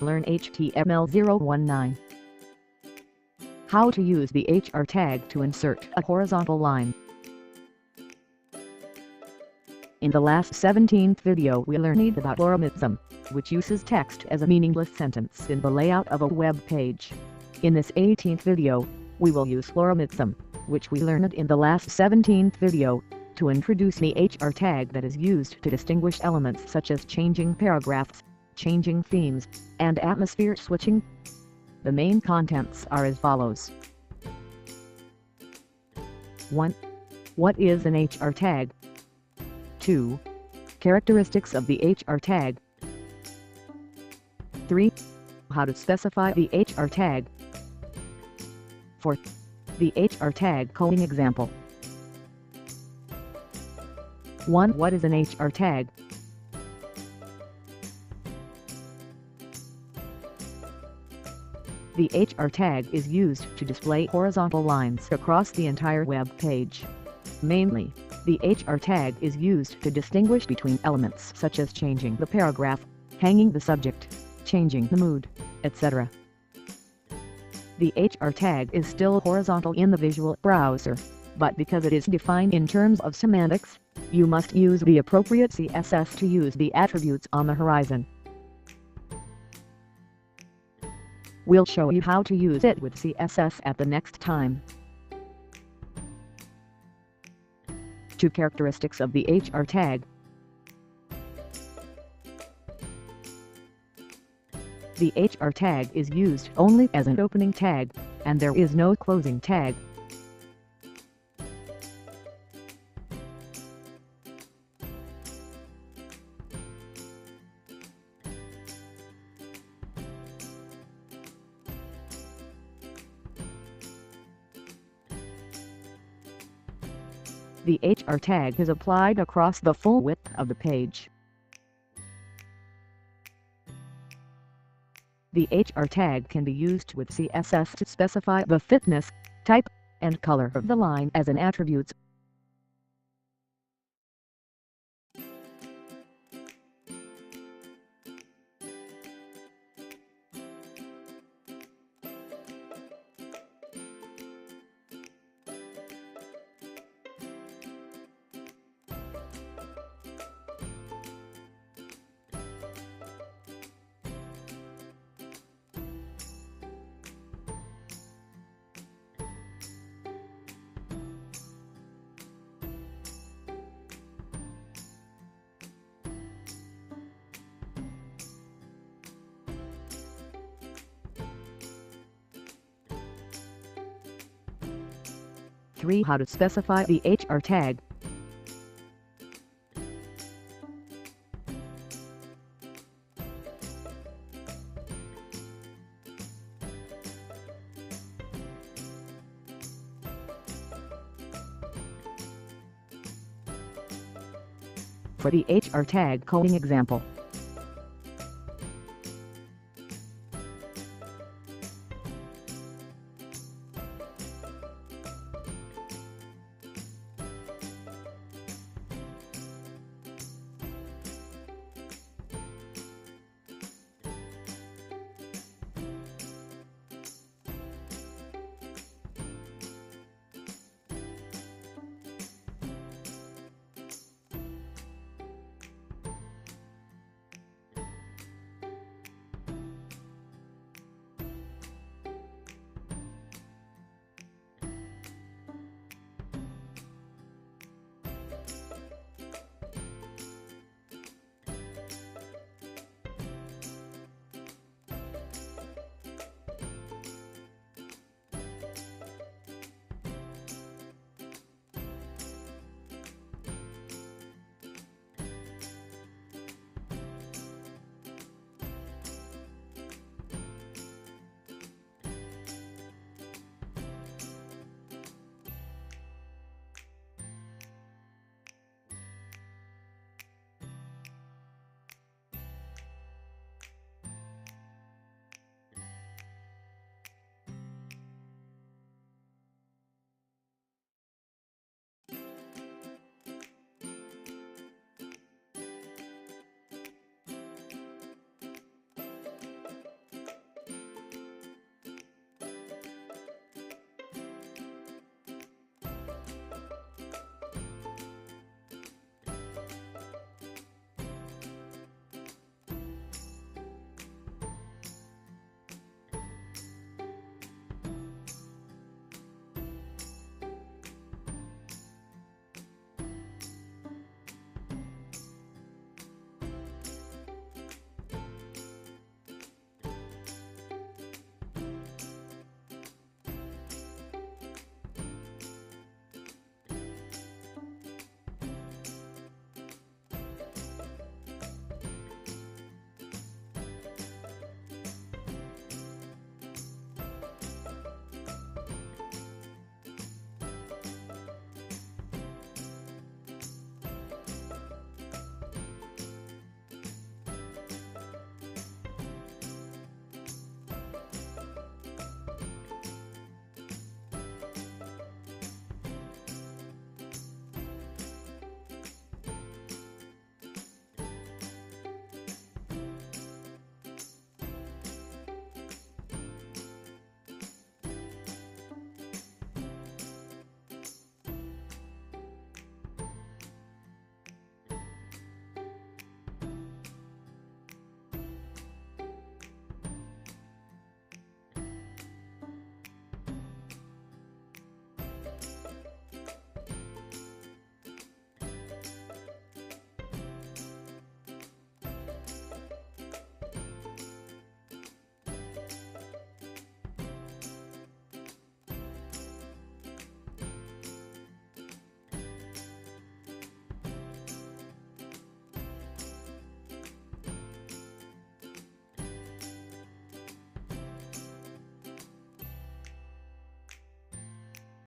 Learn HTML019. How to use the HR tag to insert a horizontal line. In the last 17th video we learned about Lorem, which uses text as a meaningless sentence in the layout of a web page. In this 18th video, we will use Lorem, which we learned in the last 17th video, to introduce the HR tag that is used to distinguish elements such as changing paragraphs, changing themes, and atmosphere switching. The main contents are as follows. 1. What is an HR tag? 2. Characteristics of the HR tag. 3. How to specify the HR tag. 4. The HR tag coding example. 1. What is an HR tag? The HR tag is used to display horizontal lines across the entire web page. Mainly, the HR tag is used to distinguish between elements such as changing the paragraph, hanging the subject, changing the mood, etc. The HR tag is still horizontal in the visual browser, but because it is defined in terms of semantics, you must use the appropriate CSS to use the attributes on the horizon. We'll show you how to use it with CSS at the next time. 2 characteristics of the HR tag. The HR tag is used only as an opening tag, and there is no closing tag. The HR tag is applied across the full width of the page. The HR tag can be used with CSS to specify the thickness, type, and color of the line as an attribute. How to specify the HR tag. For the HR tag coding example,